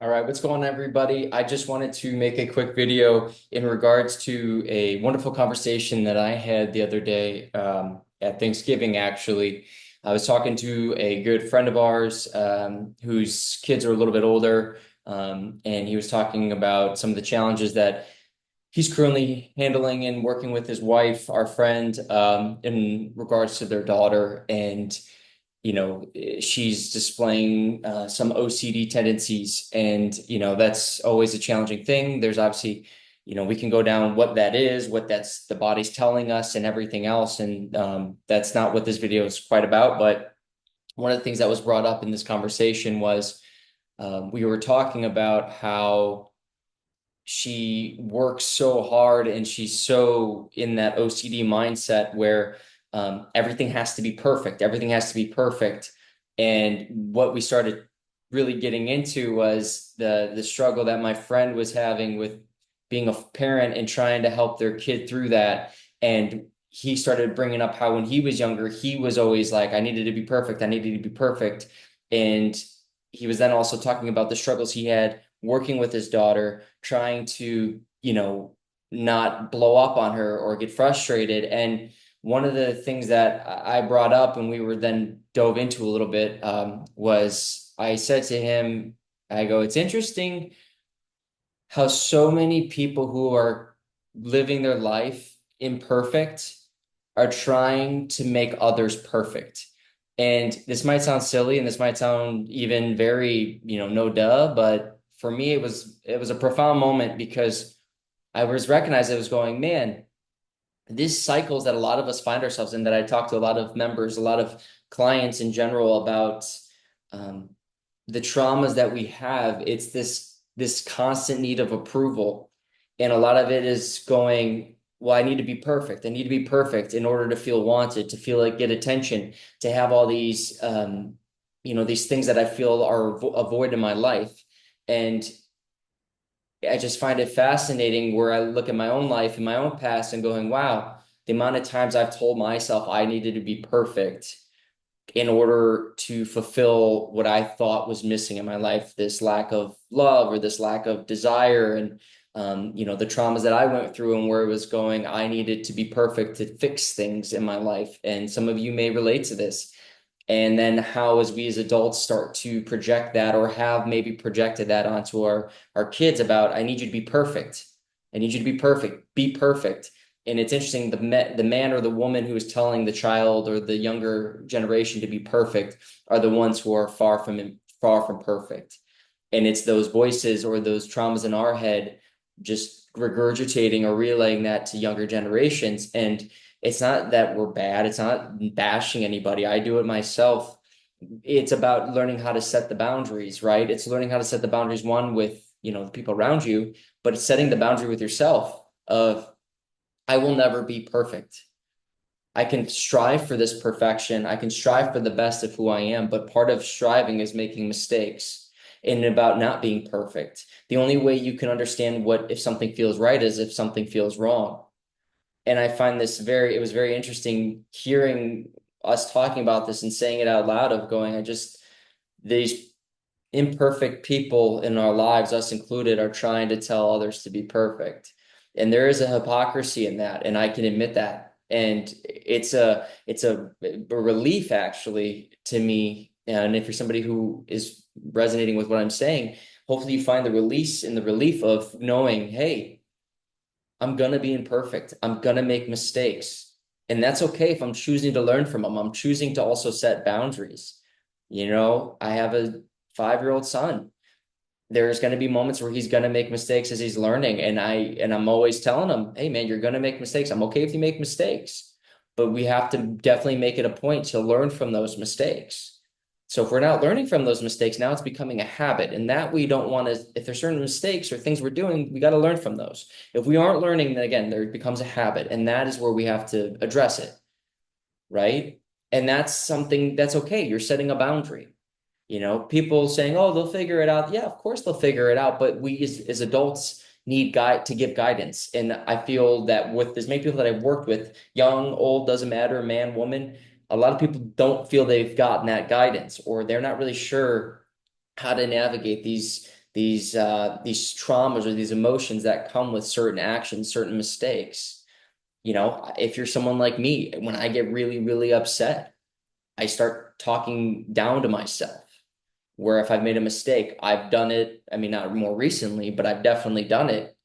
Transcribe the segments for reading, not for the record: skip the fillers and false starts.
All right, what's going on, everybody? I just wanted to make a quick video in regards to a wonderful conversation that I had the other day at Thanksgiving, actually. I was talking to a good friend of ours whose kids are a little bit older, and he was talking about some of the challenges that he's currently handling and working with his wife, our friend, in regards to their daughter. And she's displaying some OCD tendencies, and that's always a challenging thing. There's obviously, we can go down what that is, what that's the body's telling us, and everything else, and that's not what this video is quite about. But one of the things that was brought up in this conversation was we were talking about how she works so hard and she's so in that OCD mindset where everything has to be perfect. Everything has to be perfect. And what we started really getting into was the struggle that my friend was having with being a parent and trying to help their kid through that. And he started bringing up how when he was younger, he was always like, I needed to be perfect. I needed to be perfect. And he was then also talking about the struggles he had working with his daughter, trying to, not blow up on her or get frustrated. And one of the things that I brought up and we were then dove into a little bit was I said to him, I go, it's interesting how so many people who are living their life imperfect are trying to make others perfect. And this might sound silly and this might sound even very, no duh, but for me it was a profound moment because I was recognized I was going, man, these cycles that a lot of us find ourselves in, that I talk to a lot of members, a lot of clients in general about um, the traumas that we have. It's this constant need of approval, and a lot of it is going, well, I need to be perfect. I need to be perfect in order to feel wanted, to feel like get attention, to have all these these things that I feel are a void in my life. And I just find it fascinating where I look at my own life and my own past and going, wow, the amount of times I've told myself I needed to be perfect in order to fulfill what I thought was missing in my life, this lack of love or this lack of desire. And the traumas that I went through and where it was going, I needed to be perfect to fix things in my life. And some of you may relate to this. And then how, as we as adults start to project that or have maybe projected that onto our kids about, I need you to be perfect. I need you to be perfect. And it's interesting, the man or the woman who is telling the child or the younger generation to be perfect are the ones who are far from perfect. And it's those voices or those traumas in our head just regurgitating or relaying that to younger generations. And it's not that we're bad. It's not bashing anybody. I do it myself. It's about learning how to set the boundaries, right? It's learning how to set the boundaries, one with, the people around you, but it's setting the boundary with yourself of, I will never be perfect. I can strive for this perfection. I can strive for the best of who I am, but part of striving is making mistakes and about not being perfect. The only way you can understand what if something feels right is if something feels wrong. And I find it was very interesting hearing us talking about this and saying it out loud of going, these imperfect people in our lives, us included, are trying to tell others to be perfect. And there is a hypocrisy in that, and I can admit that. And it's a relief actually to me. And if you're somebody who is resonating with what I'm saying, hopefully you find the release in the relief of knowing, hey, I'm gonna be imperfect. I'm gonna make mistakes. And that's okay if I'm choosing to learn from them. I'm choosing to also set boundaries. I have a 5-year-old son. There's going to be moments where he's going to make mistakes as he's learning. And I'm always telling him, hey man, you're going to make mistakes. I'm okay if you make mistakes, but we have to definitely make it a point to learn from those mistakes. So if we're not learning from those mistakes, now it's becoming a habit. And that we don't want to, if there's certain mistakes or things we're doing, we got to learn from those. If we aren't learning, then again, there becomes a habit. And that is where we have to address it, right? And that's something that's okay. You're setting a boundary. People saying, oh, they'll figure it out. Yeah, of course they'll figure it out. But we as adults need guide to give guidance. And I feel that with as many people that I've worked with, young, old, doesn't matter, man, woman, a lot of people don't feel they've gotten that guidance or they're not really sure how to navigate these traumas or these emotions that come with certain actions, certain mistakes. You know, if you're someone like me, when I get really, really upset, I start talking down to myself. Where if I've made a mistake, I've done it. I mean, not more recently, but I've definitely done it.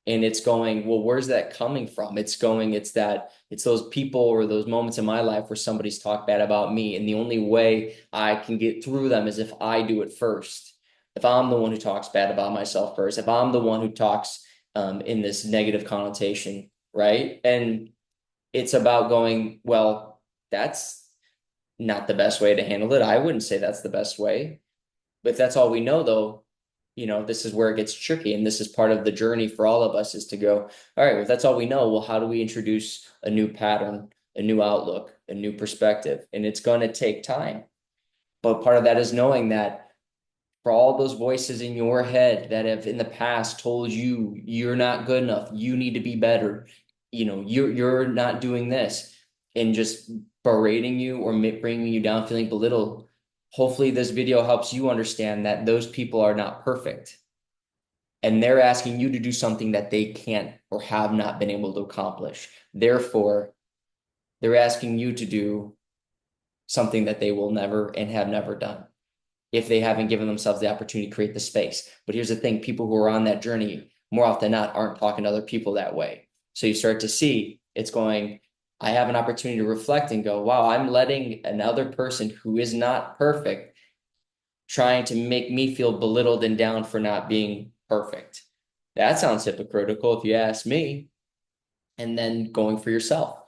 And it's going, well, where's that coming from? It's those people or those moments in my life where somebody's talked bad about me. And the only way I can get through them is if I do it first. If I'm the one who talks bad about myself first, if I'm the one who talks in this negative connotation, right? And it's about going, well, that's not the best way to handle it. I wouldn't say that's the best way. But if that's all we know, though, you know, this is where it gets tricky. And this is part of the journey for all of us is to go, all right, well, if that's all we know, well, how do we introduce a new pattern, a new outlook, a new perspective? And it's going to take time. But part of that is knowing that for all those voices in your head that have in the past told you you're not good enough, you need to be better, you know, you're not doing this, and just berating you or bringing you down, feeling belittled. Hopefully, this video helps you understand that those people are not perfect, and they're asking you to do something that they can't or have not been able to accomplish. Therefore, they're asking you to do something that they will never and have never done if they haven't given themselves the opportunity to create the space. But here's the thing, people who are on that journey more often than not aren't talking to other people that way. So you start to see it's going, I have an opportunity to reflect and go, wow, I'm letting another person who is not perfect trying to make me feel belittled and down for not being perfect. That sounds hypocritical if you ask me. And then going for yourself.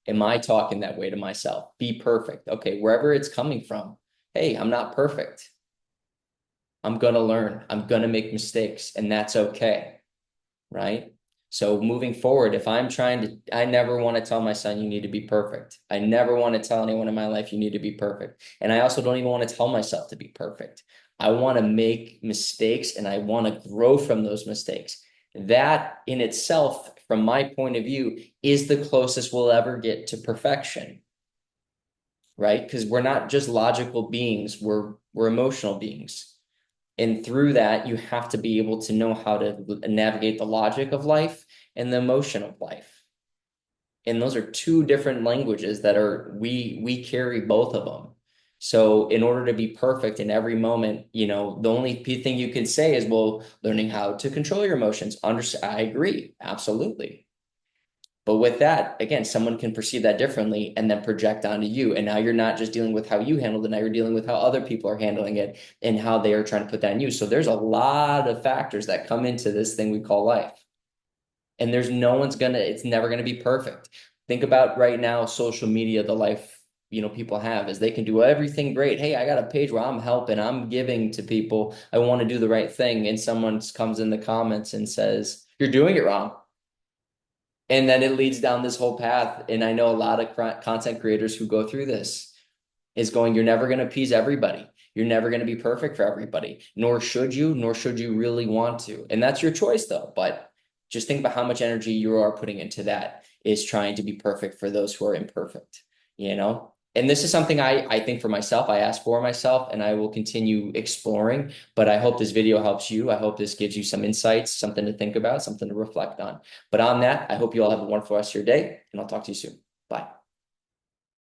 Am I talking that way to myself? Be perfect. Okay, wherever it's coming from. Hey, I'm not perfect. I'm going to learn. I'm going to make mistakes, and that's okay. Right? So moving forward, if I'm trying to, I never want to tell my son, you need to be perfect. I never want to tell anyone in my life, you need to be perfect. And I also don't even want to tell myself to be perfect. I want to make mistakes and I want to grow from those mistakes. That in itself, from my point of view, is the closest we'll ever get to perfection. Right? Because we're not just logical beings, we're emotional beings. And through that, you have to be able to know how to navigate the logic of life and the emotion of life. And those are two different languages that are, we carry both of them. So in order to be perfect in every moment, you know, the only thing you can say is, well, learning how to control your emotions. I agree. Absolutely. But with that, again, someone can perceive that differently and then project onto you. And now you're not just dealing with how you handled it, now you're dealing with how other people are handling it and how they are trying to put that in you. So there's a lot of factors that come into this thing we call life. And there's no one's gonna, it's never gonna be perfect. Think about right now, social media, the life, you know, people have is they can do everything great. Hey, I got a page where I'm helping, I'm giving to people. I want to do the right thing. And someone comes in the comments and says, you're doing it wrong. And then it leads down this whole path. And I know a lot of content creators who go through this is going, you're never going to appease everybody. You're never going to be perfect for everybody, nor should you really want to. And that's your choice though. But just think about how much energy you are putting into that is trying to be perfect for those who are imperfect, you know? And this is something I think for myself, I ask for myself, and I will continue exploring. But I hope this video helps you. I hope this gives you some insights, something to think about, something to reflect on. But on that, I hope you all have a wonderful rest of your day, and I'll talk to you soon.